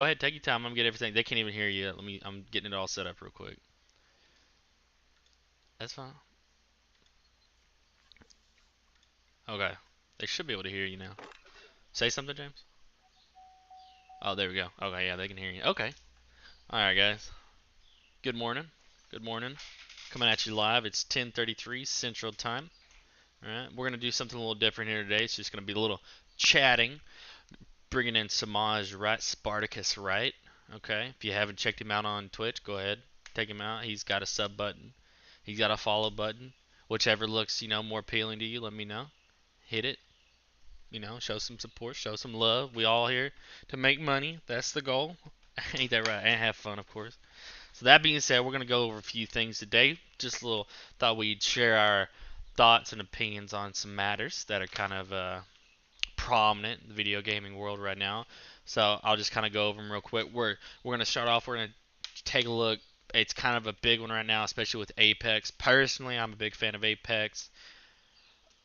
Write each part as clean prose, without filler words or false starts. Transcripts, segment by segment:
Go ahead, take your time. I'm getting everything. They can't even hear you. Let me. I'm getting it all set up real quick. That's fine. Okay. They should be able to hear you now. Say something, James. Oh, there we go. Okay, yeah, they can hear you. Okay. All right, guys. Good morning. Good morning. Coming at you live. It's 10:33 Central Time. All right. We're gonna do something a little different here today. It's just gonna be a little chatting, bringing in Samaj Right, Spartacus Right. Okay. If you haven't checked him out on Twitch, go ahead, take him out. He's got a sub button. He's got a follow button. Whichever looks, more appealing to you, let me know. Hit it. Show some support, show some love. We all here to make money. That's the goal. Ain't that right? And have fun, of course. So that being said, we're gonna go over a few things today. Just a little thought we'd share our thoughts and opinions on some matters that are kind of prominent in the video gaming world right now. So I'll just kind of go over them real quick. We're gonna start off. We're gonna take a look. It's kind of a big one right now, especially with Apex. Personally, I'm a big fan of Apex.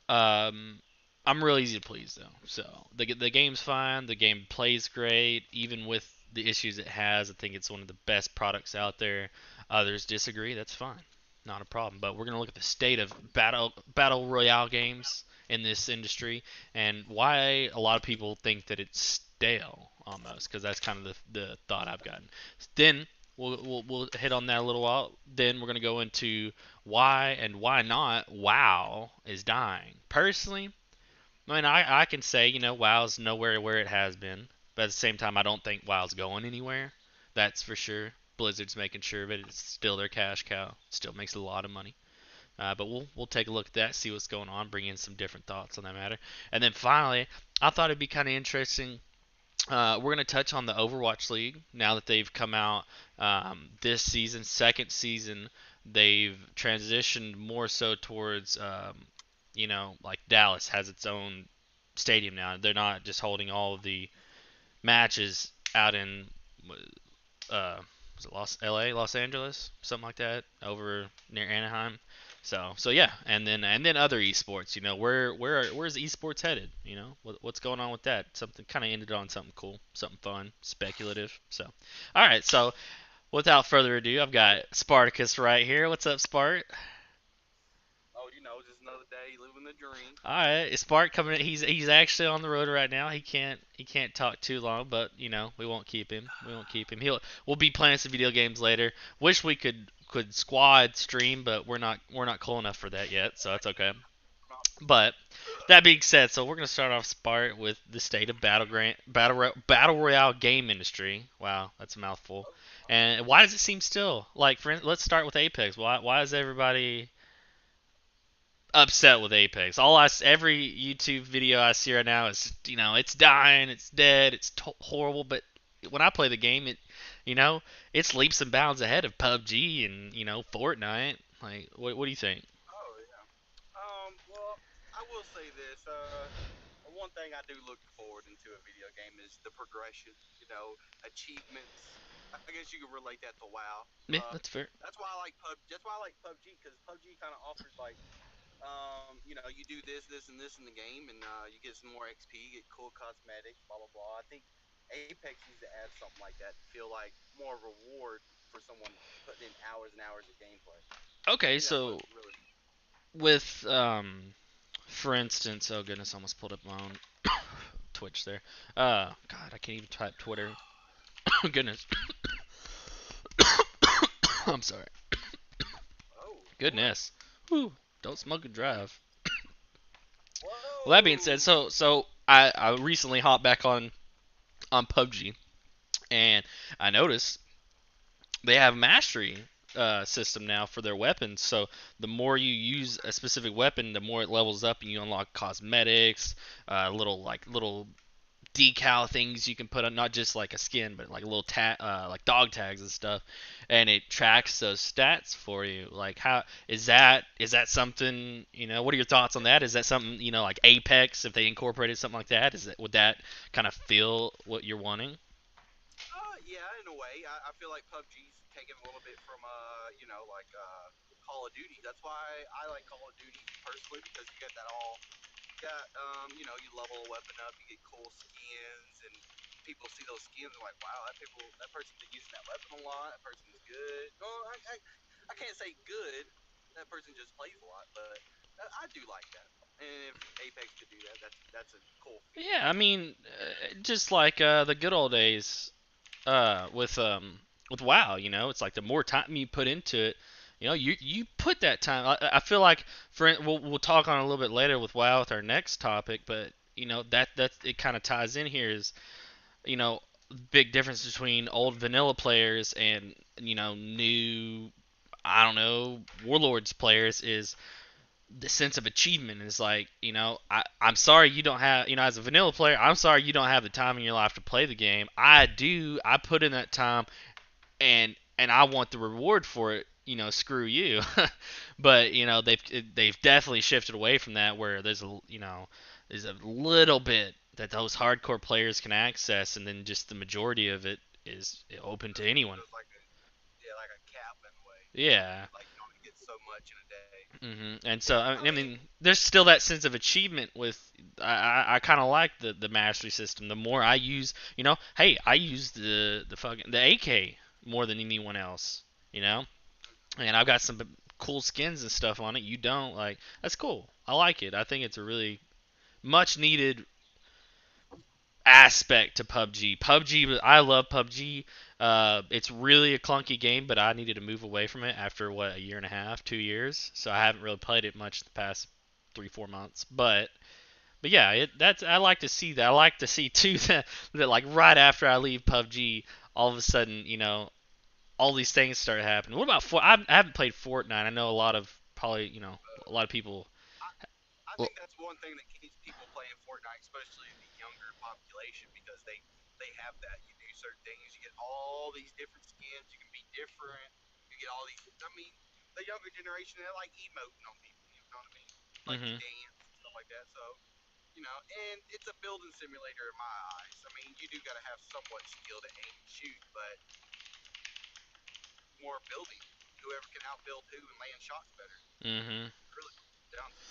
Um, I'm real easy to please though. So the game's fine. The game plays great, even with the issues it has. I think it's one of the best products out there. Others disagree. That's fine, not a problem. But we're gonna look at the state of battle royale games in this industry and why a lot of people think that it's stale almost, because that's kind of the thought I've gotten. Then we'll hit on that a little while. Then we're gonna go into why and why not WoW is dying. Personally, I mean, I can say, WoW's nowhere where it has been, but at the same time, I don't think WoW's going anywhere. That's for sure. Blizzard's making sure of it. It's still their cash cow. Still makes a lot of money. But we'll take a look at that, see what's going on, bring in some different thoughts on that matter, and then finally, I thought it'd be kind of interesting. We're going to touch on the Overwatch League now that they've come out this season, second season. They've transitioned more so towards, like Dallas has its own stadium now. They're not just holding all of the matches out in was it Los Angeles, something like that, over near Anaheim. So yeah, and then other esports. Where's esports headed? What's going on with that? Something kind of ended on something cool, something fun, speculative. So, all right. So without further ado, I've got Spartacus right here. What's up, Spart? Oh, just another day living the dream. All right, Spark coming. He's actually on the road right now. He can't talk too long, but we won't keep him. We won't keep him. We'll be playing some video games later. Wish we could squad stream, but we're not cool enough for that yet, so that's okay. But that being said, so we're gonna start off Spart with the state of battle royale game industry. Wow, that's a mouthful. And why does it seem still like? Let's start with Apex. Why is everybody upset with Apex? Every YouTube video I see right now is, it's dying, it's dead, it's horrible. But when I play the game, you know, it's leaps and bounds ahead of PUBG and Fortnite. Like, what do you think? Oh yeah. Well, I will say this. One thing I do look forward into a video game is the progression. Achievements. I guess you could relate that to WoW. Yeah, that's fair. That's why I like That's why I like PUBG, because PUBG kind of offers like, you do this, this, and this in the game, and you get some more XP, you get cool cosmetics, blah blah blah. I think Apex needs to add something like that to feel like more reward for someone putting in hours and hours of gameplay. I Okay, think that's so what really. with for instance, oh goodness, I almost pulled up my own Twitch there. God, I can't even type Twitter. Goodness, I'm sorry. Oh, no worries. Goodness. Whew. Don't smoke and drive. Well, that being said, Whoa. so I recently hopped back on PUBG, and I noticed they have mastery system now for their weapons. So the more you use a specific weapon, the more it levels up, and you unlock cosmetics, little decal things you can put on, not just like a skin, but like like dog tags and stuff, and it tracks those stats for you. Like, how is that something? What are your thoughts on that? Is that something, like Apex, if they incorporated something like that? Would that kind of feel what you're wanting? Yeah, in a way, I feel like PUBG's taken a little bit from Call of Duty. That's why I like Call of Duty personally, because you got you level a weapon up, you get cool skins, and people see those skins and like, wow, that person's been using that weapon a lot. That person's good. No, I can't say good. That person just plays a lot, but I do like that. And if Apex could do that, that's a cool feature. Yeah, I mean, just like the good old days with WoW, you know, it's like the more time you put into it, you know, you put that time. I feel like we'll talk on it a little bit later with WoW with our next topic, but you know that it kind of ties in here is you know big difference between old vanilla players and you know new I don't know warlords players is the sense of achievement is like you know I'm sorry you don't have you know as a vanilla player I'm sorry you don't have the time in your life to play the game. I put in that time and I want the reward for it. You know, screw you. But you know they've definitely shifted away from that where there's a you know there's a little bit that those hardcore players can access, and then just the majority of it is open to anyone. There's like a yeah, like a cap in a way. Yeah. Like you only get so much in a day. And so I I mean, mean, there's still that sense of achievement with. I kind of like the mastery system. The more I use, you know, hey, I use the fucking the AK more than anyone else, you know, and I've got some cool skins and stuff on it. You don't like that's cool. I like it. I think it's a really much needed aspect to PUBG. PUBG, I love PUBG. It's really a clunky game, but I needed to move away from it after what a year and a half, 2 years. So I haven't really played it much the past 3 4 months. But yeah, that's I like to see that. I like to see too that like right after I leave PUBG, all of a sudden you know all these things start happening. What about I haven't played Fortnite. I know a lot of probably you know a lot of people. I Well, think that's one thing that keeps people playing Fortnite, especially the younger population, because they have that. You do certain things, you get all these different skins. You can be different. You get all these. I mean, the younger generation they like emoting on people. You know what I mean? Like to hmm dance and stuff like that. So and it's a building simulator in my eyes. I mean, you do got to have somewhat skill to aim and shoot, but more building. Whoever can outbuild who and land shots better. hmm Really down to.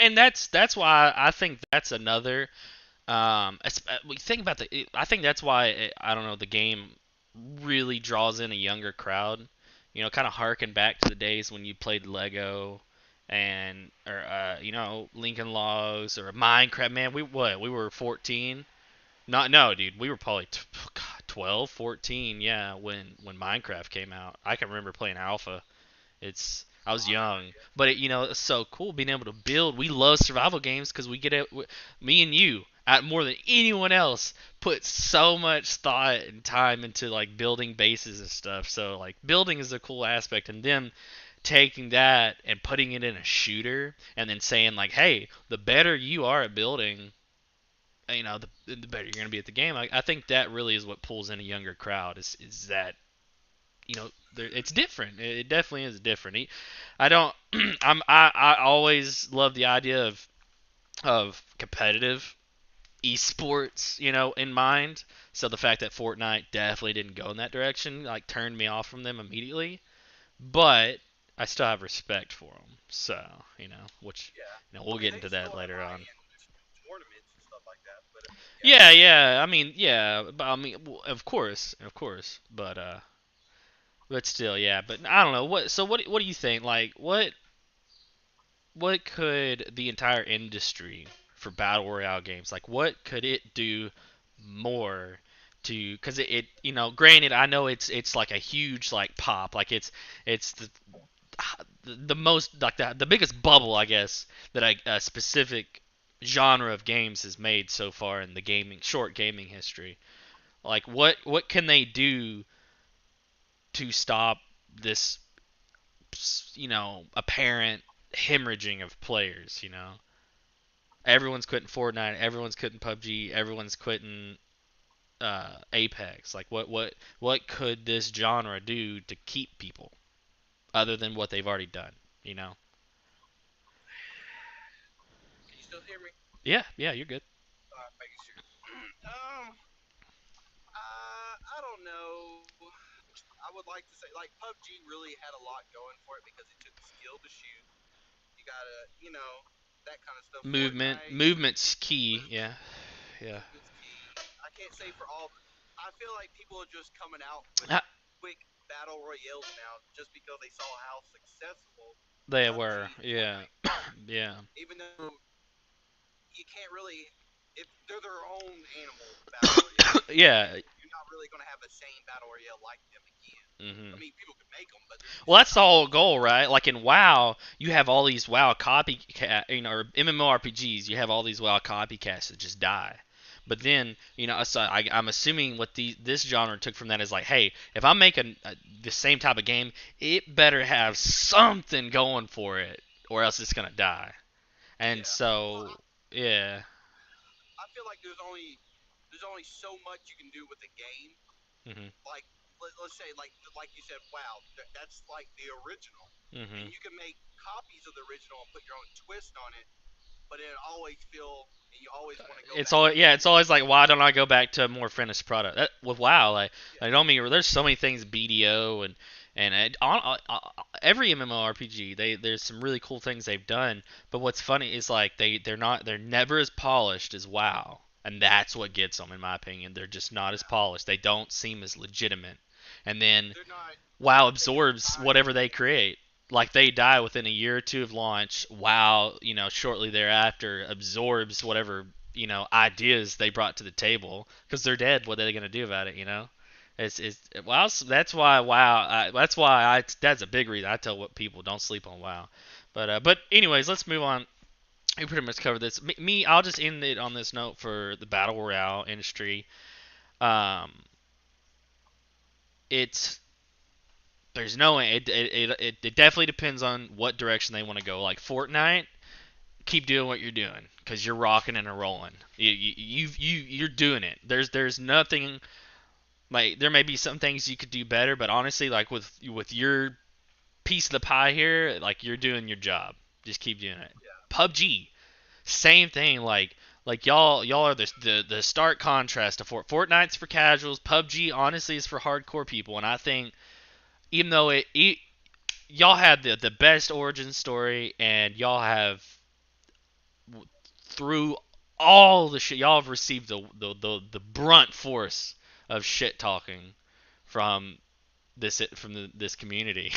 and that's why I think that's another we think about I think that's why I don't know the game really draws in a younger crowd. You know, kind of harken back to the days when you played Lego and or you know Lincoln Logs or Minecraft. Man, we were 14. Not no, dude, we were probably God, 12, 14. Yeah, when Minecraft came out, I can remember playing Alpha. It's I Oh, was I remember. young, Yeah. but you know it's so cool being able to build. We love survival games because we get it. Me and you, at more than anyone else, put so much thought and time into like building bases and stuff. So like building is a cool aspect, and them taking that and putting it in a shooter, and then saying like, hey, the better you are at building, you know, the better you're gonna be at the game. I think that really is what pulls in a younger crowd. Is that you know it's different. It definitely is different. I don't. I always love the idea of competitive esports, you know, in mind. So the fact that Fortnite definitely didn't go in that direction like turned me off from them immediately. But I still have respect for them. So you know, which Yeah. you know I we'll mean, get they into that still have later high on. end tournaments and stuff like that. But yeah, Yeah, yeah. I mean, yeah. But I mean, of course. But still, yeah. But I don't know what. So what do you think? Like what could the entire industry for battle royale games like what could it do more to because you know granted I know it's like a huge like pop like it's the most like the biggest bubble I guess that a specific genre of games has made so far in the gaming history like what can they do to stop this you know apparent hemorrhaging of players you know everyone's quitting Fortnite, everyone's quitting PUBG, everyone's quitting Apex. Like what could this genre do to keep people other than what they've already done? You know? can you still hear me? Yeah, yeah, you're good. Making sure. I don't know. I would like to say like PUBG really had a lot going for it because it took skill to shoot. You gotta, that kind of stuff. Fortnite, Movement's key. movement, Yeah, yeah. movement's key. can't say for all. I feel like people are just coming out with Ah, quick battle royales now just because they saw how successful they were, PUBG and yeah, Fortnite were. yeah, Even though you can't really, if they're their own animal battle royale, yeah. you're not really going to have the same battle royale like them again. I Hmm. mean, people can make them, but Well, it's that's just the not going whole to be the goal, same. right? Like in WoW, you have all these WoW copycat, or MMORPGs. You have all these WoW copycats that just die. But then, so I'm assuming what this genre took from that is like, hey, if I'm making the same type of game, it better have something going for it, or else it's gonna die. And Yeah. Well, so, yeah. I feel like there's only so much you can do with a game. Mhm. Like let's say like you said, wow, that's like the original, and Mhm. you can make copies of the original and put your own twist on it. But it always feel and you always want to go It's back all to the yeah. It's always original. like, why don't I go back to a more finished product? With WoW, like Yeah, don't me. There's so many things BDO and every MMORPG. There's some really cool things they've done. But what's funny is like they're never as polished as WoW, and that's what gets them in my opinion. They're just not as yeah. polished. They don't seem as legitimate. And then They're not WoW taking the absorbs time whatever to they make it. create. Like they die within a year or two of launch. WoW, shortly thereafter absorbs whatever ideas they brought to the table because they're dead. What are they gonna do about it? It's WoW. That's why WoW. That's why that's a big reason I tell what people don't sleep on WoW. But anyways, let's move on. We pretty much covered this. I'll just end it on this note for the battle royale industry. Um, it's there's no it definitely depends on what direction they want to go. Like Fortnite, keep doing what you're doing because you're rocking and rolling. You're doing it. There's nothing like there may be some things you could do better, but honestly, like with your piece of the pie here, like you're doing your job. Just keep doing it. Yeah, PUBG, same thing. Like y'all are the stark contrast to Fortnite's for casuals. PUBG honestly is for hardcore people, and I think even though y'all had the best origin story, and y'all have through all the shit y'all have received the brunt force of shit talking from this community.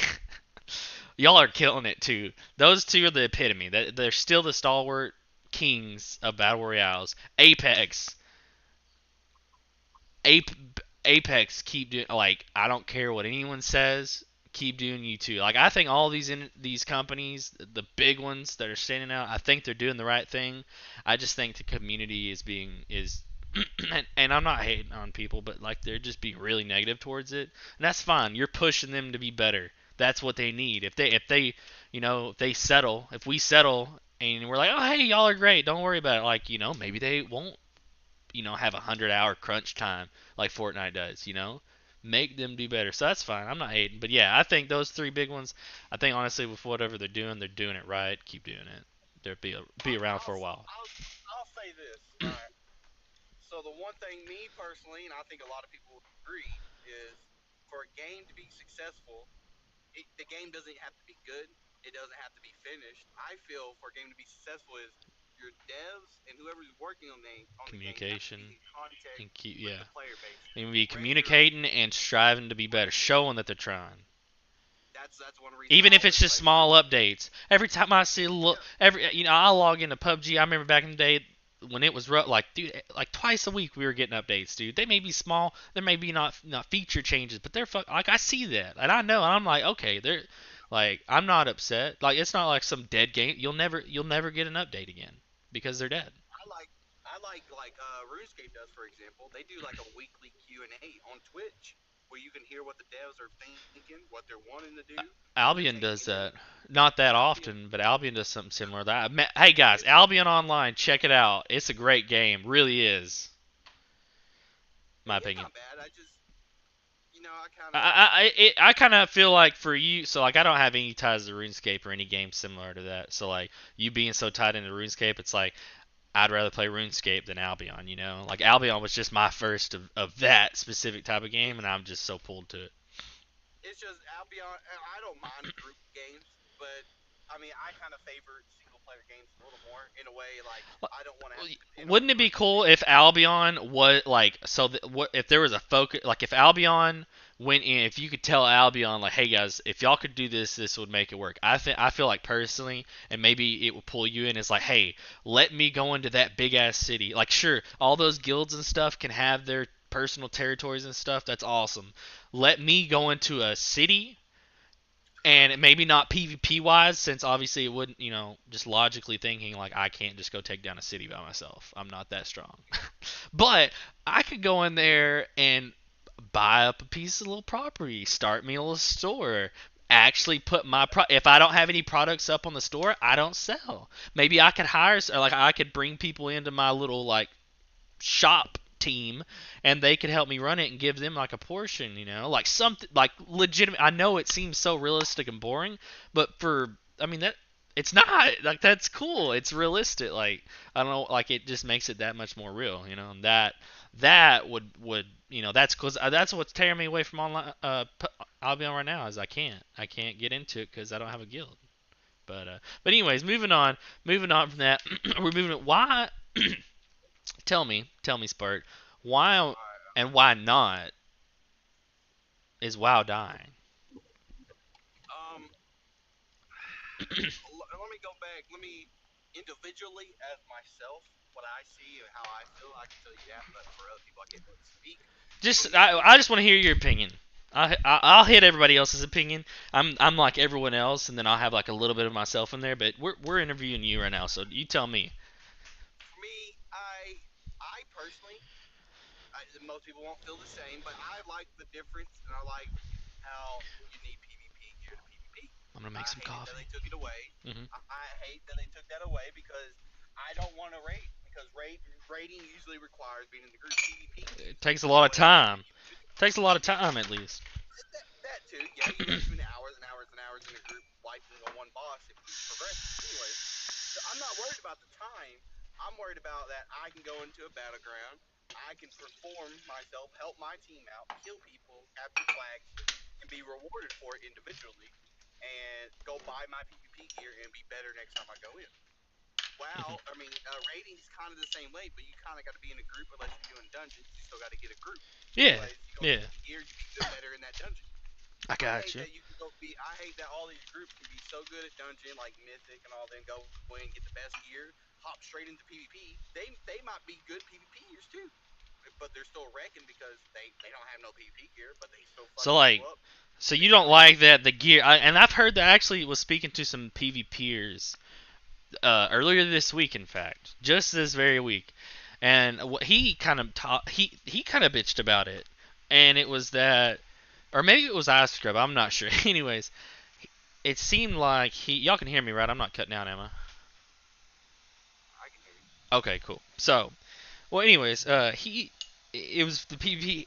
Y'all are killing it too. Those two are the epitome. They're still the stalwart kings of battle royales. Apex, keep doing, like, I don't care what anyone says. Keep doing you too. Like I think all these companies, the big ones that are standing out, I think they're doing the right thing. I just think the community is and I'm not hating on people, but like they're just being really negative towards it, and that's fine. You're pushing them to be better. That's what they need. If they if they settle, if we settle and we're like, oh hey, y'all are great, don't worry about it. Like maybe they won't have a 100-hour crunch time like Fortnite does. Make them do better. So that's fine. I'm not hating, but yeah, I think those three big ones. I think honestly, with whatever they're doing it right. Keep doing it. They'll be I'll around for I'll a while. I'll, I'll say this. All right. So the one thing, me personally, and I think a lot of people would agree, is for a game to be successful, the game doesn't have to be good. It doesn't have to be finished. I feel for a game to be successful is your devs and whoever's working on the game have to Communication be in contact and keep with yeah. the player base. They be Whether communicating and striving to be better, showing that they're trying. that's one reason I Even if it's always just play small RuneScape. updates. Every time I see a look, Yeah, I log into PUBG. I remember back in the day when it was like, dude, like twice a week we were getting updates, dude. They may be small, there may be not feature changes, but they're like I see that and I know, and I'm like, okay, they're like I'm not upset. Like it's not like some dead game. You'll never get an update again because they're dead. I like RuneScape does, for example. They do like a weekly Q&A on Twitch where you can hear what the devs are thinking, what they're wanting to do, what they're Albion does taking, and that. Not that Albion. often, but Albion does something similar to that. Hey guys, It, Albion Online, check it out. It's a great game, really is. My it's opinion. not bad. I just, I kind of, I kind of feel like for you, so like I don't have any ties to RuneScape or any game similar to that. So like you being so tied into RuneScape, it's like I'd rather play RuneScape than Albion. Like Albion was just my first of that specific type of game, and it's, I'm just so pulled to it. it's just Albion. I don't mind group games, but I mean, I kind of favor single player games a little more in a way. Like I don't want to have to depend on Wouldn't the it be person cool picking if me. Albion was like what if there was a focus like if Albion went in if you could tell Albion like hey guys if y'all could do this this would make it work. I feel like personally and maybe it would pull you in. It's like hey let me go into that big ass city. Like sure all those guilds and stuff can have their personal territories and stuff. That's awesome. Let me go into a city and maybe not PvP wise, since obviously it wouldn't, just logically thinking like I can't just go take down a city by myself. I'm not that strong. But I could go in there and buy up a piece of little property, start me a little store, actually put my if I don't have any products up on the store, I don't sell. Maybe I could hire or like I could bring people into my little like shop team and they could help me run it and give them like a portion, like something like legitimate. I know it seems so realistic and boring, but I mean that it's not like that's cool. It's realistic. Like I don't know, like it just makes it that much more real, and that would that's cause that's what's tearing me away from online. I'll be on right now is I can't get into it because I don't have a guild. But anyways, moving on from that, we're moving. Why tell me, Spurt, why and why not is WoW dying? Um, let me go back. Let me individually as myself, what I see and how I feel. I can tell you that, but for other people, I can't really speak. For Just I, me, I just want to hear your opinion. I'll hit everybody else's opinion. I'm like everyone else, and then I'll have like a little bit of myself in there. But we're interviewing you right now, so you tell me. for me, I personally, most people won't feel the same, but I like the difference, and I like how you need PvP gear to PvP. I'm gonna make I some hate that coffee. they took it away. Hmm. I hate that they took that away because I don't want to raid because raiding usually requires being in the group. PvP can It usually takes a go lot of in and time. you shoot. Takes a lot of Yeah, time at least. that too. Yeah, you got to spend hours and hours and hours in a group wiping on one boss if you progress. Anyways, so I'm not worried about the time. I'm worried about that I can go into a battleground. I can perform myself, help my team out, kill people, capture flags, and be rewarded for it individually, and go buy my PvP gear and be better next time I go in. Hmm. Wow, I mean, rating is kind of the same way, but you kind of got to be in a group unless you're doing dungeons. You still got to get a group. Yeah, Anyways, you go yeah. get the gear, you get better in that dungeon. I I got hate you. that you can go be. I hate that all these groups can be so good at dungeon like Mythic and all. Then go in get the best gear, hop straight into PvP. They might be good PvPers too, but they're still wrecking because they don't have no PvP gear, but they still So fucking like, people up so you because don't they don't have like no that gear. the gear? And I've heard that actually was speaking to some PvPers earlier this week, in fact, just this very week, and what he kind of he kind of bitched about it, and it was that, or maybe it was iScrub, I'm not sure. Anyways, it seemed like y'all can hear me, right? I'm not cutting out, am I? I can hear you. Okay, cool. So, well, anyways, it was the PvP.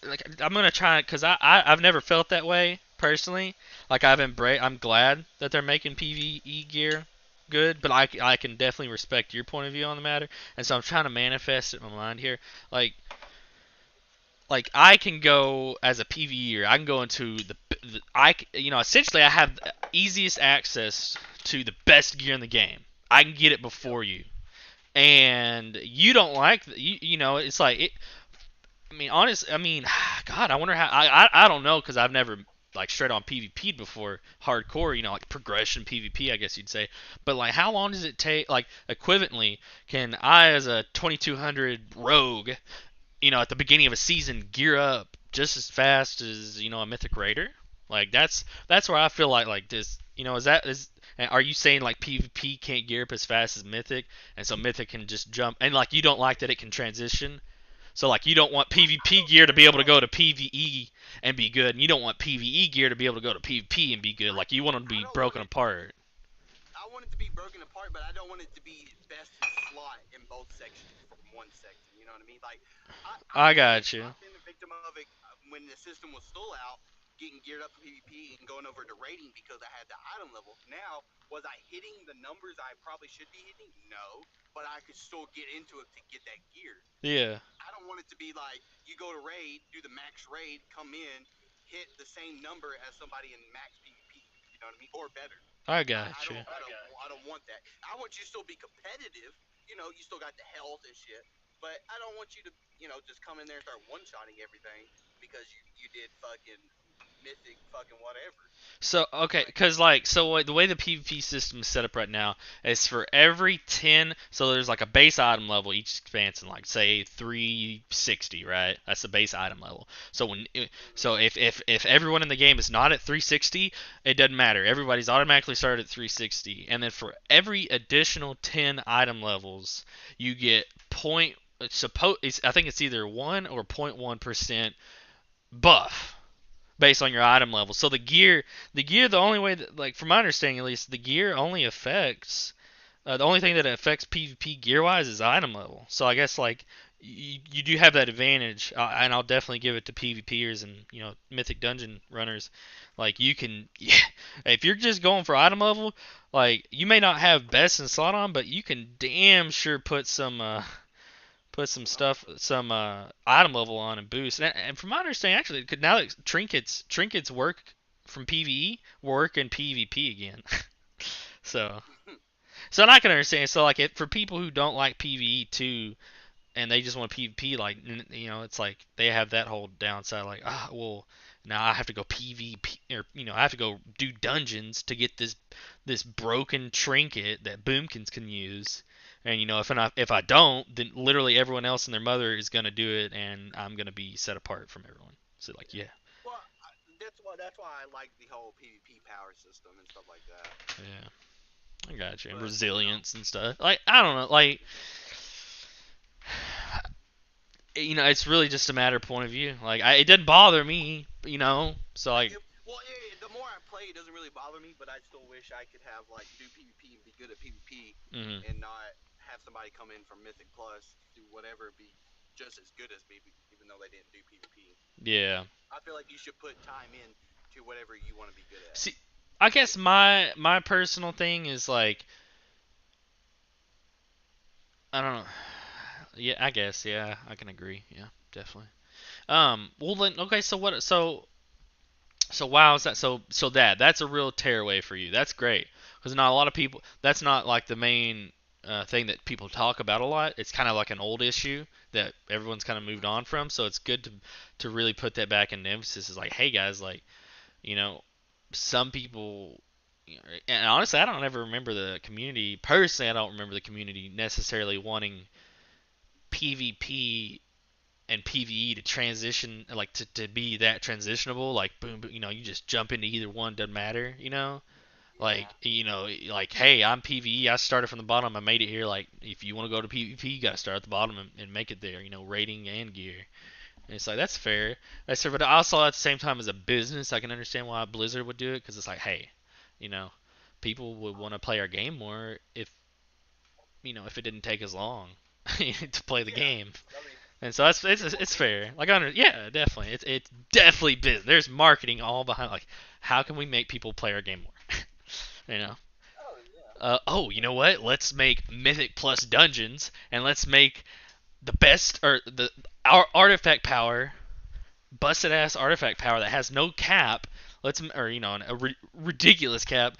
Like I'm gonna try because I've never felt that way personally. Like I'm glad that they're making PVE gear good, but I can definitely respect your point of view on the matter, and so I'm trying to manifest it in my mind here. Like I can go as a PVEer, I can go into essentially I have the easiest access to the best gear in the game. I can get it Yep. before you, and you don't like it's like it I mean, honest. I mean, God, I wonder how. I don't know because I've never like straight on PvP'd before hardcore. Like progression PvP, I guess you'd say. But like, how long does it take? Like, equivalently, can I, as a 2200 rogue, at the beginning of a season, gear up just as fast as a mythic raider? Like, that's where I feel like this. Is are you saying like PvP can't gear up as fast as Mythic, and so Mythic can just jump? And like, you don't like that it can transition so like you don't want I PvP don't gear to care be able to about. go to PvE and be good, and you don't want PvE gear to be able to go to PvP and be good. I Like you want them to I be don't want broken it. apart. I want it to be broken apart, but I don't want it to be best in slot in both sections from one section. You know what I mean? Like, I I've done it. got you. I've been a victim of it when the system was still out, getting geared up for PvP and going over to rating because I had the item level. Now, was I hitting the numbers I probably should be hitting? No, but I could still get into it to get that gear. Yeah. I don't want it to be like you go to raid, do the max raid, come in, hit the same number as somebody in max PvP. You know what I mean? Or better. I I got you. don't I don't want that. I want you to still be competitive. You know, you still got the health and shit. But I don't want you to, just come in there and start one shotting everything because you did fucking mythic fucking whatever. So okay, Like, cause like the way the PvP system is set up right now is for every 10. So there's like a base item level each expansion, like say 360, right? That's the base item level. So mm-hmm. if everyone in the game is not at 360, it doesn't matter. Everybody's automatically started at 360, and then for every additional 10 item levels, you get point. I think it's either 1 or 0.1% buff based on your item level. So the only way that, like from my understanding at least, the gear only affects the only thing that affects PvP gear wise is item level. So I guess like you do have that advantage, and I'll definitely give it to PvPers and Mythic Dungeon runners. Like you can, yeah, if you're just going for item level, like you may not have best in slot on, but you can damn sure put some stuff, some item level on and boost. And from my understanding, actually, now that trinkets work from PVE work in PvP again. so so I'm not gonna understand. So like for people who don't like PVE too, and they just want PvP, like it's like they have that whole downside. Like well, now I have to go PvP, or I have to go do dungeons to get this broken trinket that Boomkins can use. And if I don't, then literally everyone else and their mother is gonna do it, and I'm gonna be set apart from everyone. So like yeah, well, that's why I like the whole PvP power system and stuff like that. yeah, I got you. And But resilience and stuff. Like I don't know, like it's really just a matter of point of view. Like it didn't bother me, So like, well, the more I play, it doesn't really bother me. But I still wish I could have like do PvP and be good at PvP, mhm, and not have somebody come in from Mythic Plus do whatever be just as good as me, even though they didn't do PvP. yeah. I feel like you should put time in to whatever you want to be good at. See, I guess my personal thing is like I don't know. Yeah, I guess yeah, I can agree. Yeah, definitely. Well then, okay. So what? So wow, is that so that's a real tearaway for you. That's great because not a lot of people. That's not like the main thing that people talk about a lot. It's kind of like an old issue that everyone's kind of moved on from. So it's good to really put that back into emphasis. Is like, hey guys, like you know, some people. And honestly, I don't ever remember the community personally. I don't remember the community necessarily wanting PvP and PVE to transition, like to be that transitionable, like boom, boom, you just jump into either one, doesn't matter, like Yeah. like hey, I'm PVE, I started from the bottom, I made it here. Like if you want to go to PvP, you gotta start at the bottom and make it there, rating and gear. And it's like that's fair, but also at the same time as a business, I can understand why Blizzard would do it because it's like hey, you know, people would want to play our game more if it didn't take as long to play the Yeah. game. I mean, And so it's more it's fair. business. Like yeah, definitely. It's definitely business. There's marketing all behind. Like, how can we make people play our game more? you know. Oh yeah. Oh, you know what? Let's make Mythic Plus dungeons, and let's make the best or our artifact power, busted ass artifact power that has no cap. Let's or ridiculous cap.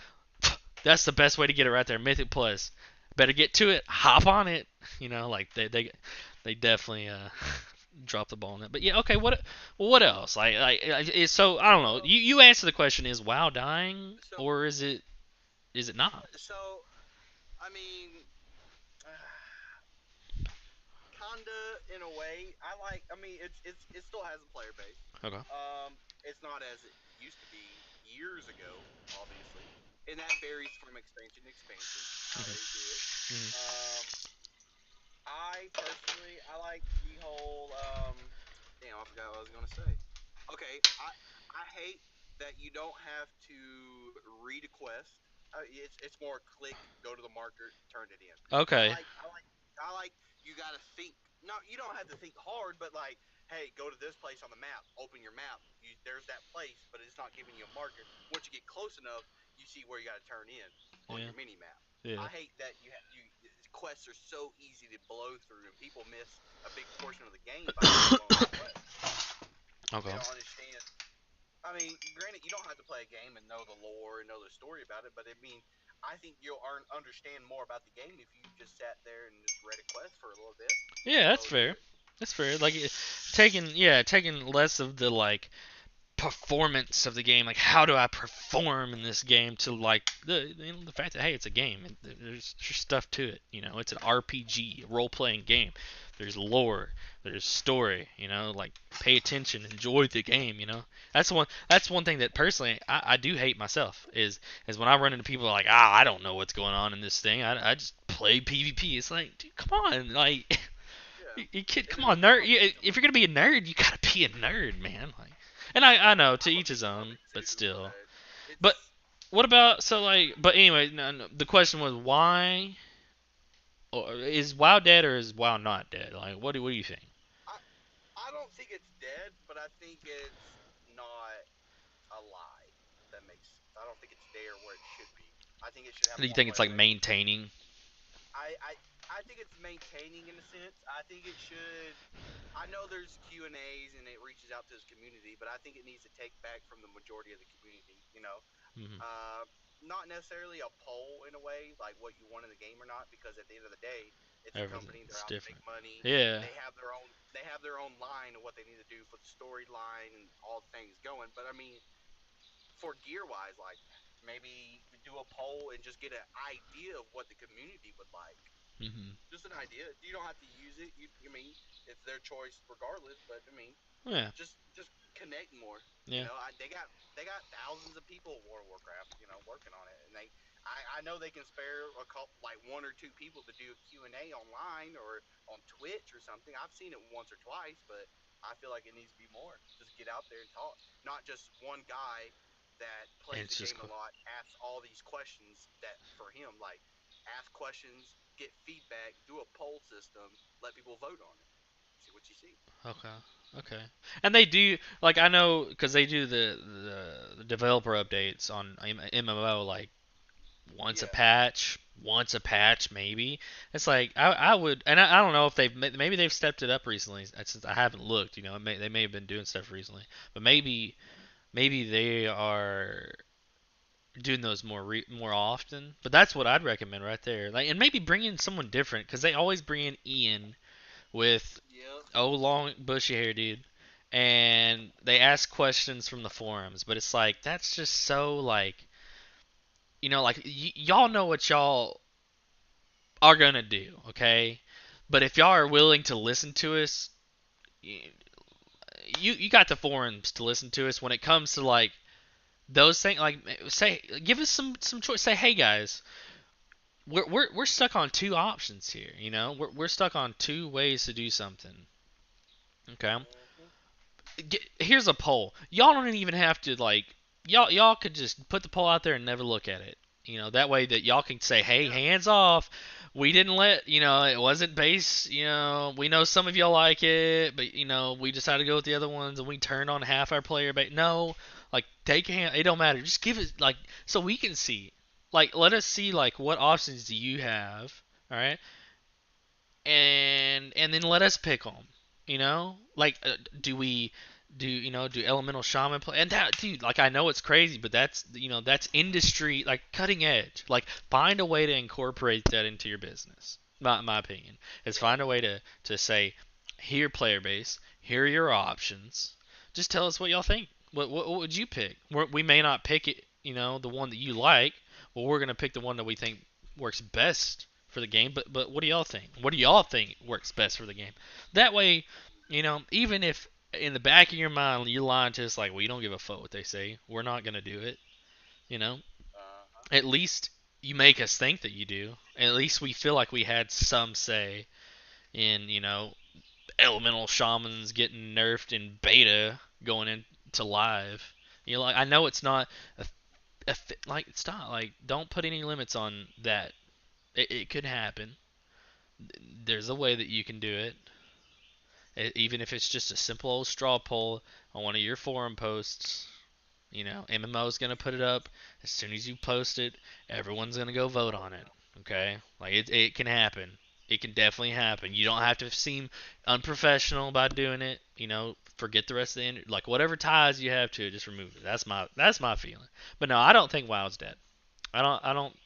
That's the best way to get it right there. Mythic Plus. Better get to it. Hop on it. Like they definitely drop the ball on that. But yeah, okay. What else? So I don't know. Well, You answer the question: is WoW dying so or is it not? so I mean, kinda in a way. I mean, it still has a player base. Okay. It's not as it used to be years ago, obviously, and that varies from expansion to expansion how they do it. Mhm. Um, I personally, I like the whole. Damn, I forgot what I was gonna say. Okay, I hate that you don't have to read a quest. It's more click, go to the marker, turn it in. Okay. I like you got to think. No, you don't have to think hard, but like, hey, go to this place on the map. Open your map. There's that place, but it's not giving you a marker. Once you get close enough, you see where you got to turn in on Yeah. your mini map. Yeah. I hate that you quests are so easy to blow through, and people miss a big portion of the game by not following the quest. They okay. don't understand. I mean, granted, you don't have to play a game and know the lore and know the story about it, but I mean, I think you'll understand more about the game if you just sat there and just read a quest for a little bit Yeah, and that's go do fair. it. That's fair. Like taking less of the like performance of the game, like how do I perform in this game, to like the fact that hey, it's a game and there's stuff to it. It's an RPG, role playing game. There's lore, there's story. Like pay attention, enjoy the game. That's one thing that personally I do hate myself is when I run into people like I don't know what's going on in this thing. I just play PvP. It's like dude, come on, like Yeah, you kid, it come is on, a nerd. fun If system. you're gonna be a nerd, you gotta be a nerd, man. Like, and I know to I'm a each his fan of own, it but too, still. but But it's what about so like? But anyway, no, no, the question was why, or is WoW dead or is WoW not dead? Like, what do you think? I I don't think it's dead, but I think it's not alive. If that makes sense. I don't think it's there where it should be. I think it should have Do you more think it's like player base. maintaining? I I I think it's maintaining in a sense. I think it should. I know there's Q and A's and it reaches out to its community, but I think it needs to take back from the majority of the community. Hmm. Uh, not necessarily a poll in a way, like what you want in the game or not, because at the end of the day, it's a company. They're Everything's out to make different. money. Yeah. They have their own. They have their own line of what they need to do for the storyline and all the things going. But I mean, for gear wise, like maybe do a poll and just get an idea of what the community would like. Hmm. Just an idea. You don't have to use it. I mean, it's their choice regardless. But I mean, Yeah. just connect more. Yeah. They got thousands of people at World of Warcraft, working on it, and I know they can spare a couple, like one or two people to do a Q and A online or on Twitch or something. I've seen it once or twice, but I feel like it needs to be more. Just get out there and talk, not just one guy that And plays it's the just game a lot asks all these questions that for him, like ask questions, get feedback, do a poll system, let people vote on it, see what you see. okay. Okay. And they do like I know because they do the developer updates on MMO like Yeah. once a patch maybe. It's like I would, and I don't know if maybe they've stepped it up recently. Since I haven't looked, they may have been doing stuff recently, but maybe they are doing those more often. But that's what I'd recommend right there. Like, and maybe bring in someone different because they always bring in Ian with Yeah. long bushy hair dude. And they ask questions from the forums, but it's like that's just so like like y'all know what y'all are gonna do, okay? But if y'all are willing to listen to us, you got the forums to listen to us when it comes to like those things. Like say, give us some choice. Say, hey guys, we're stuck on two options here. We're stuck on two ways to do something. Okay, Mm-hmm. here's a poll. Y'all don't even have to like y'all could just put the poll out there and never look at it. That way that y'all can say, "Hey, Yeah. hands off. We didn't let, it wasn't based, we know some of y'all like it, but we decided to go with the other ones and we turned on half our player base." No, like take a hand, it don't matter. Just give it like so we can see. Like let us see like what options do you have, all right? And then let us pick them. Like do we do elemental shaman play? And that dude, like I know it's crazy, but that's industry like cutting edge. Like find a way to incorporate that into your business. My opinion is Yeah. find a way to say here player base, here are your options. Just tell us what y'all think. What would you pick? We may not pick it, the one that you like. Well, we're gonna pick the one that we think works best for the game. But what do y'all think? What do y'all think works best for the game? That way, even if in the back of your mind you're lying to us like, well, you don't give a fuck what they say. We're not gonna do it. You know, Uh-huh. at least you make us think that you do. At least we feel like we had some say in elemental shamans getting nerfed in beta going into live. Like I know it's not like it's not like don't put any limits on that. It could happen. There's a way that you can do it. Even if it's just a simple old straw poll on one of your forum posts. MMO is gonna put it up as soon as you post it. Everyone's gonna go vote Oh on it. yeah. Okay, like it can happen. It can definitely happen. You don't have to seem unprofessional by doing it. forget the rest of the like whatever ties you have to it, just remove it. That's my feeling. But no, I don't think WoW's dead. I don't.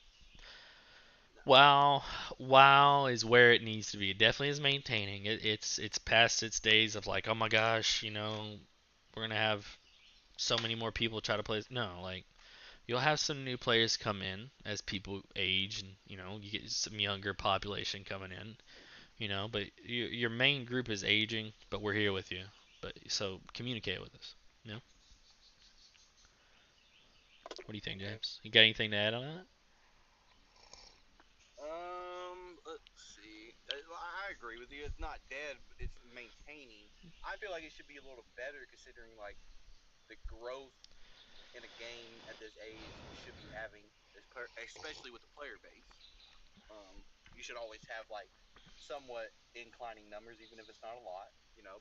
No. WoW is where it needs to be. It definitely is maintaining. It's past its days of like, oh my gosh, we're gonna have so many more people try to play. No, like you'll have some new players come in as people age, and you get some younger population coming in. But your main group is aging, but we're here with you. But so communicate with us. You know, what do you think, Okay. James? You got anything to add on that? Let's see. I agree with you. It's not dead, but it's maintaining. I feel like it should be a little better considering like the growth in a game at this age you should be having, especially with the player base. You should always have like somewhat inclining numbers, even if it's not a lot.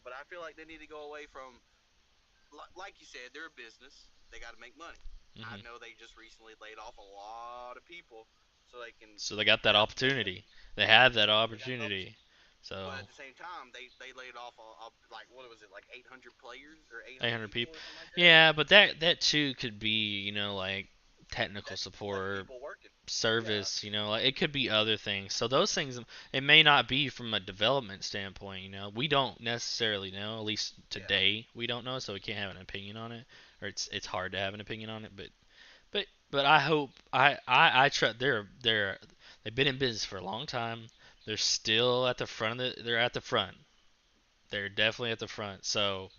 But I feel like they need to go away from, like you said, they're a business. They got to make money. I Hmm. know they just recently laid off a lot of people so they can So they got that have more opportunity. money. They have that They got the opportunity. opportunity. But So at the same time, they laid off like what was it, like 800 players or 800 800 people people. or something like that. Yeah, but that too could be, like technical That's less support, people working. Yeah, service, like it could be other things. So those things it may not be from a development standpoint, we don't necessarily know, at least yeah. today we don't know, so we can't have an opinion on it, or it's hard to have an opinion on it, but I hope I trust they've been in business for a long time. They're still at the front of they're at the front. They're definitely at the front. So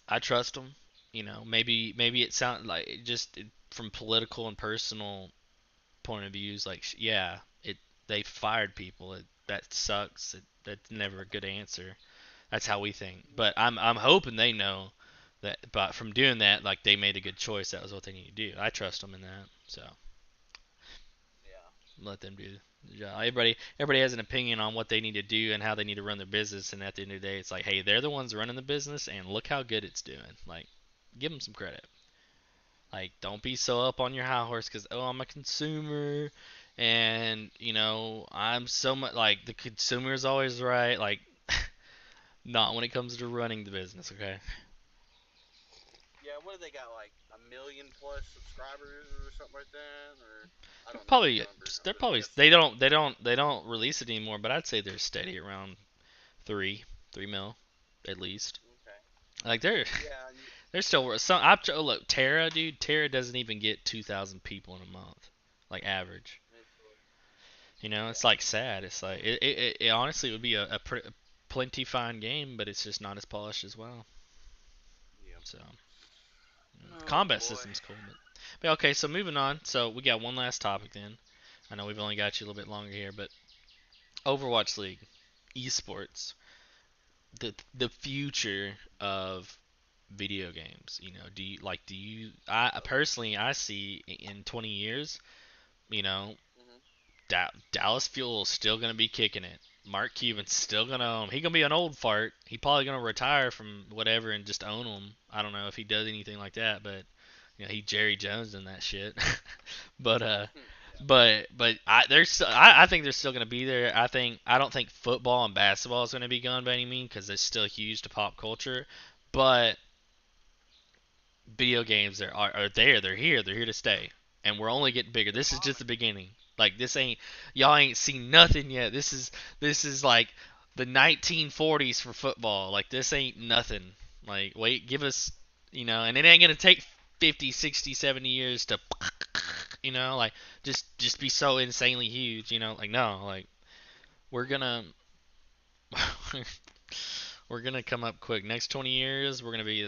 I trust them. Maybe it sounds like just from political and personal point of views, like yeah, they fired people. That sucks. That's never a good answer. That's how we think. But I'm hoping they know that. But from doing that, like they made a good choice. That was what they need to do. I trust them in that. So Yeah. let them do the job. Everybody has an opinion on what they need to do and how they need to run their business. And at the end of the day, it's like, hey, they're the ones running the business, and look how good it's doing. Like, give them some credit. Like, don't be so up on your high horse because I'm a consumer, and I'm so much like the consumer is always right. Like, not when it comes to running the business. Okay. Yeah, what do they got, like a million plus subscribers or something like that? Or I don't know the Probably numbers. I'm they're just probably guessing. they don't release it anymore, but I'd say they're steady around three mil at least. Okay. Like they're Yeah. they're still some. Look, Terra, dude. Terra doesn't even get 2,000 people in a month, like average. It's Yeah. like sad. It's like it honestly would be a plenty fine game, but it's just not as polished as well. Yeah. So Oh combat boy. system's cool, but okay. So moving on. So we got one last topic then. I know we've only got you a little bit longer here, but Overwatch League, esports, the future of video games. Do you? I Oh. personally I see in 20 years, you know, Mhm. Dallas Fuel is still gonna be kicking it. Mark Cuban's still gonna own. He gonna be an old fart. He probably gonna retire from whatever and just own them. I don't know if he does anything like that, but he Jerry Jones in that shit. but Yeah. but I think they're still gonna be there. I don't think football and basketball is gonna be gone by any means because it's still huge to pop culture. But video games are there. They're here. They're here to stay, and we're only getting bigger. They're This is just popping. the beginning. Like this ain't y'all ain't seen nothing yet. This is like the 1940s for football. Like this ain't nothing. Like wait, give us and it ain't gonna take 50, 60, 70 years to like just be so insanely huge. Like no, like we're gonna we're gonna come up quick. Next 20 years, we're gonna be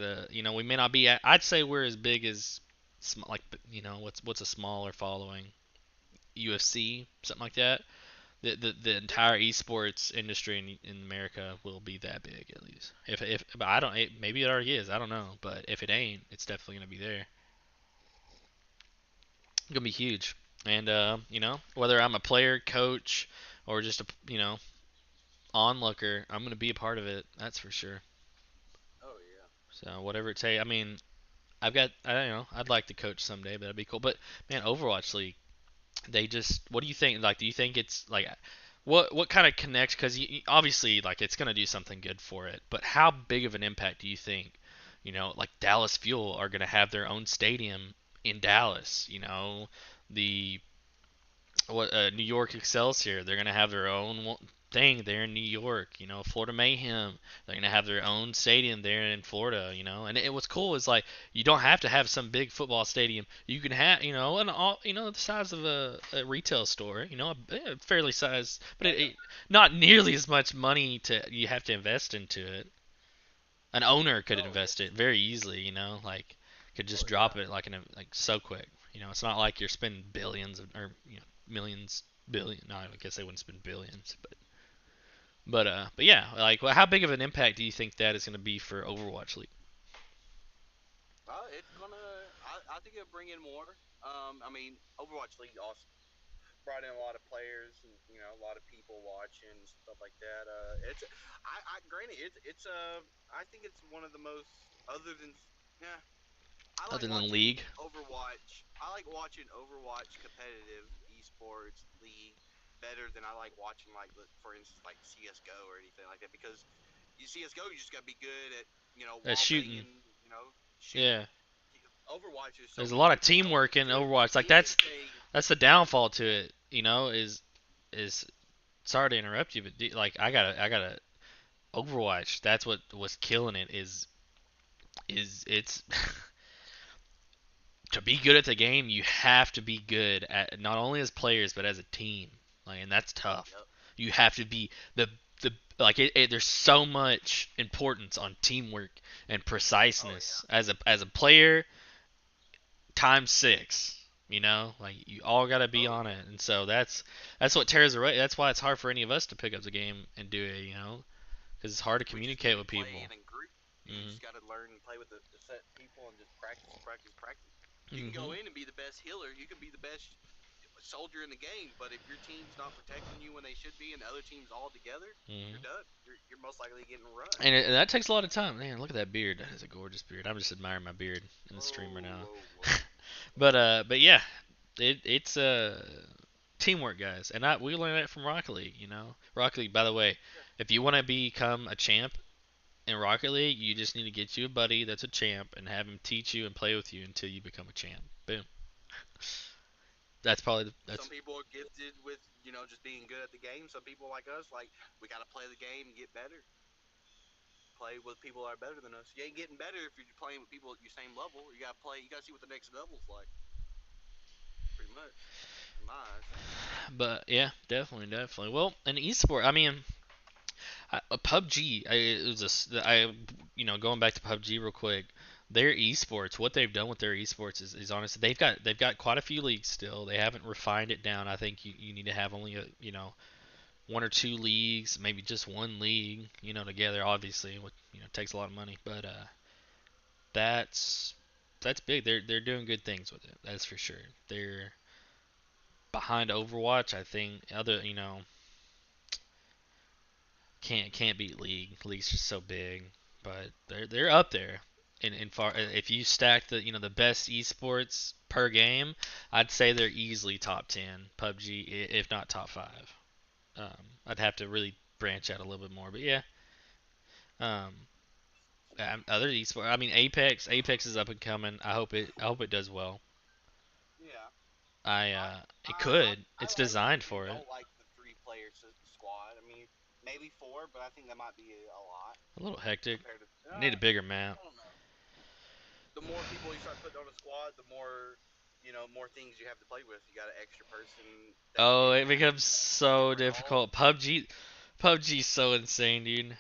we may not be. I'd say we're as big as, like what's a smaller following, UFC, something like that. The Yeah. entire esports industry in America will be that big at least. If but I don't, maybe it already is. I don't know, but if it ain't, it's definitely gonna be there. It's gonna be huge. And whether I'm a player, coach, or just a onlooker, I'm gonna be a part of it. That's for sure. Oh yeah. So whatever it takes. I mean, I don't know, I'd like to coach someday, but that'd be cool. But man, Overwatch League, they just, what do you think? Like, do you think it's like, what kind of connects? Because obviously, like it's gonna do something good for it. But how big of an impact do you think, like Dallas Fuel are gonna have their own stadium in Dallas? The what New York Excelsior, they're gonna have their own thing there in New York. Florida Mayhem, they're gonna have their own stadium there in Florida. What's cool is like you don't have to have some big football stadium. You can have an all the size of a retail store. A fairly sized, but Oh yeah. not nearly as much money to you have to invest into it. An owner could Oh invest it very easily. Like could just oh drop yeah. it like so quick. It's not like you're spending billions or millions, billion. No, I guess they wouldn't spend billions, but yeah, like how big of an impact do you think that is going to be for Overwatch League? It's gonna. I think it'll bring in more. I mean, Overwatch League also brought in a lot of players and a lot of people watching and stuff like that. It's granted it's I think it's one of the most other than yeah. I like Other than watching League, Overwatch. I like watching Overwatch competitive esports league better than I like watching like for instance like CS:GO or anything like that because you CS:GO you just gotta be good at wall shooting, banging shooting. yeah. Overwatch is so There's a much lot of more teamwork technology in to it. Overwatch. Like It is a that's the downfall to it. Is sorry to interrupt you, but like I gotta Overwatch. That's what was killing it. Is it's to be good at the game, you have to be good at not only as players but as a team. Like, and that's tough. yep. You have to be the like there's so much importance on teamwork and Oh yeah. preciseness as a player times six. Like you all got to be Oh on yeah. it, and so that's what tears away. That's why it's hard for any of us to pick up the game and do it. Because it's hard to We just need communicate to with play people. in a group. You Mhm. just got to learn and play with the set people and just practice, practice, practice. You can go Mhm. in and be the best healer. You can be the best soldier in the game, but if your team's not protecting you when they should be, and the other team's all together, you're Mhm. done. You're most likely getting run. And that takes a lot of time. Man, look at that beard. That is a gorgeous beard. I'm just admiring my beard in the stream right Whoa, now. whoa, whoa. But yeah, it's teamwork, guys, and we learned that from Rocket League. Rocket League. By the way, Yeah. if you want to become a champ in Rocket League, you just need to get you a buddy that's a champ and have him teach you and play with you until you become a champ. Boom. That's probably Some that's people are gifted with just being good at the game. Some people like us, like we got to play the game and get better. Play with people that are better than us. You ain't getting better if you're playing with people at your same level. You got to play. You got to see what the next level's like. Pretty much, in my eyes. but yeah, definitely. Well, an esport. I mean, PUBG. It was going back to PUBG real quick. Their esports, what they've done with their esports is honestly they've got quite a few leagues still. They haven't refined it down. I think you need to have only one or two leagues, maybe just one league, together. Obviously, what takes a lot of money, but that's that's big. They're doing good things with it. That's for sure. They're behind Overwatch. I think other can't beat League. League's just so big, but they're up there. In far if you stack the best esports per game, I'd say they're easily top 10 PUBG, if not top 5. I'd have to really branch out a little bit more, but yeah. Um, other esports, I mean Apex is up and coming. I hope it does well. Yeah. I I it I could. I It's like designed and for it. don't like the three-player squad. I mean, maybe four, but I think that might be a lot A little hectic. compared to. Need a bigger map. I don't know. The more people you start putting on a squad, the more more things you have to play with. You got an extra person that you Oh, didn't it have. becomes You get so rid of all. difficult. PUBG's so insane, dude.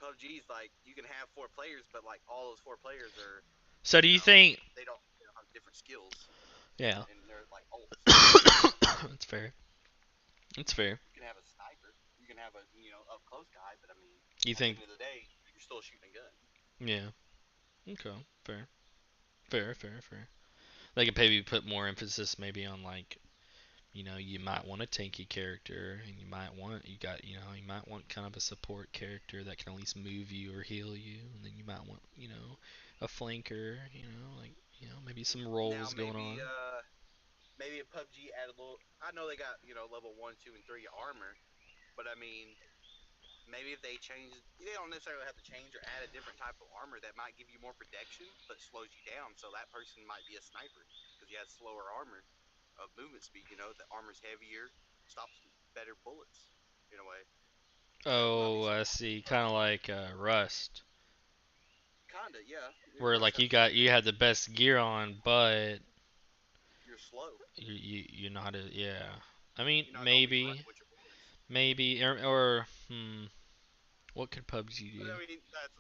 PUBG's like you can have four players, but like all those four players are, So do you you know, think? they don't have different skills, Yeah, and they're like ults. So that's fair. That's fair. you can have a sniper, you can have a up close guy, but I mean, You at the think? end of the day, you're still shooting a gun. Yeah. Okay. Fair. Fair. They could maybe put more emphasis maybe on like you might want a tanky character, and you might want kind of a support character that can at least move you or heal you, and then you might want a flanker, like maybe some Now roles going on. maybe if PUBG add a little. I know they got level 1, 2, and 3 armor, but I mean maybe if they change, they don't necessarily have to change or add a different type of armor that might give you more protection but slows you down. So that person might be a sniper because he has slower armor of movement speed. The armor's heavier, stops better bullets in a way. So that might be Oh, I something see. Kind of PUBG might like Rust, kinda, yeah. where Rush like has the same you thing. had the best gear on, but You're slow. you're not a yeah. I mean, You're not gonna be running maybe with your bullets. or what could PUBG But do? I mean, that's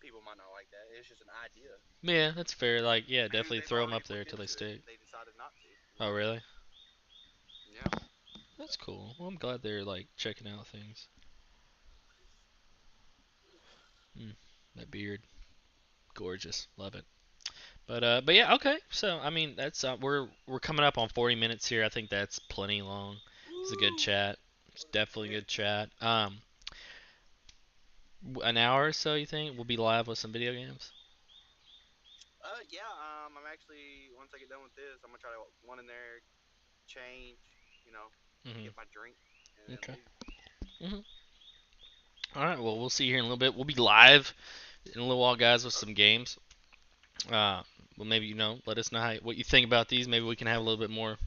people might not like that. It's just an idea. Yeah, that's fair. Like, yeah, Maybe definitely they've throw them already up there looked till they into it stick. and they decided not to. Oh, really? Yeah. That's cool. Well, I'm glad they're like checking out things. Mm, that beard, gorgeous, love it. But yeah, okay. So I mean, that's we're coming up on 40 minutes here. I think that's plenty long. It's a good Woo! chat. It's What a definitely a good hit. chat. An hour or so, you think we'll be live with some video games? Yeah. I'm actually once I get done with this, I'm gonna try to one in there, change, you know, Hmm. get my drink, and then Okay. leave. Hmm. All right. Well, we'll see you here in a little bit. We'll be live in a little while, guys, with some Okay. games. Uh, well, maybe let us know what you think about these. Maybe we can have a little bit more,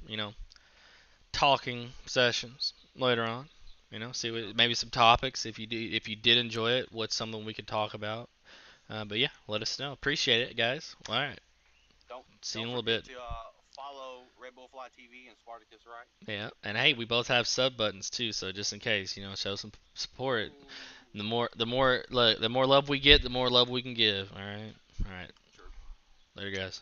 talking sessions later on. See what, maybe some topics if you did enjoy it. What's something we could talk about? But yeah, let us know. Appreciate it, guys. All right, Don't see you in don't a little forget bit. to follow Red Bull Fly TV and Spartacus Wright. Yeah, and hey, we both have sub buttons too, so just in case, show some support. Ooh. The more love we get, the more love we can give. All right, all right. True. Later, guys.